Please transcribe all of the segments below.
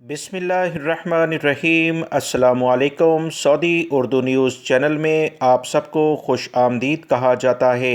بسم اللہ الرحمن الرحیم۔ السلام علیکم۔ سعودی اردو نیوز چینل میں آپ سب کو خوش آمدید کہا جاتا ہے۔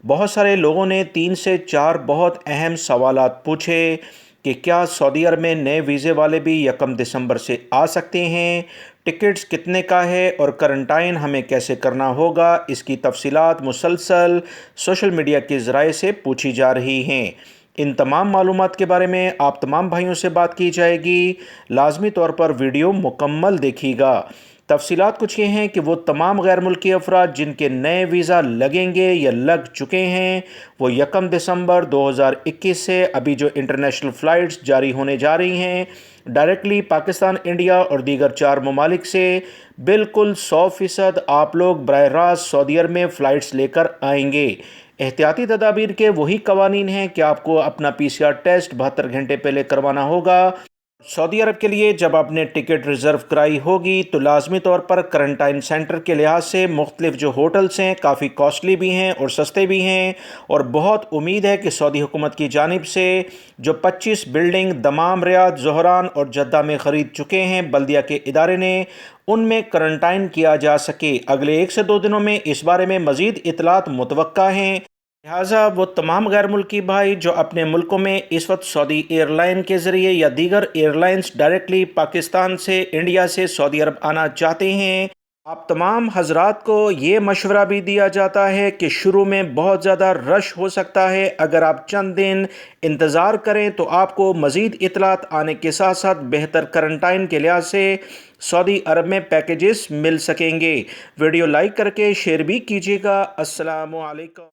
بہت سارے لوگوں نے 3 سے 4 بہت اہم سوالات پوچھے کہ کیا سعودی عرب میں نئے ویزے والے بھی 1 دسمبر سے آ سکتے ہیں، ٹکٹس کتنے کا ہے اور کرنٹائن ہمیں کیسے کرنا ہوگا۔ اس کی تفصیلات مسلسل سوشل میڈیا کے ذرائع سے پوچھی جا رہی ہیں۔ ان تمام معلومات کے بارے میں آپ تمام بھائیوں سے بات کی جائے گی۔ لازمی طور پر ویڈیو مکمل دیکھیے گا۔ تفصیلات کچھ یہ ہیں کہ وہ تمام غیر ملکی افراد جن کے نئے ویزا لگیں گے یا لگ چکے ہیں، وہ 1 دسمبر 2021 سے ابھی جو انٹرنیشنل فلائٹس جاری ہونے جا رہی ہیں، ڈائریکٹلی پاکستان، انڈیا اور دیگر 4 ممالک سے بالکل 100% آپ لوگ براہ راست سعودی عرب میں فلائٹس لے کر آئیں گے۔ احتیاطی تدابیر کے وہی قوانین ہیں کہ آپ کو اپنا PCR ٹیسٹ 72 گھنٹے پہلے کروانا ہوگا۔ سعودی عرب کے لیے جب آپ نے ٹکٹ ریزرو کرائی ہوگی تو لازمی طور پر کرنٹائن سینٹر کے لحاظ سے مختلف جو ہوٹلز ہیں کافی کاسٹلی بھی ہیں اور سستے بھی ہیں، اور بہت امید ہے کہ سعودی حکومت کی جانب سے جو 25 بلڈنگ دمام، ریاض، زہران اور جدہ میں خرید چکے ہیں بلدیہ کے ادارے نے، ان میں کرنٹائن کیا جا سکے۔ اگلے 1 سے 2 دنوں میں اس بارے میں مزید اطلاعات متوقع ہیں۔ لہٰذا وہ تمام غیر ملکی بھائی جو اپنے ملکوں میں اس وقت سعودی ایئر لائن کے ذریعے یا دیگر ایئر لائنز ڈائریکٹلی پاکستان سے، انڈیا سے سعودی عرب آنا چاہتے ہیں، آپ تمام حضرات کو یہ مشورہ بھی دیا جاتا ہے کہ شروع میں بہت زیادہ رش ہو سکتا ہے۔ اگر آپ چند دن انتظار کریں تو آپ کو مزید اطلاعات آنے کے ساتھ ساتھ بہتر کرنٹائن کے لحاظ سے سعودی عرب میں پیکیجز مل سکیں گے۔ ویڈیو لائک کر کے شیئر بھی کیجیے گا۔ السلام علیکم۔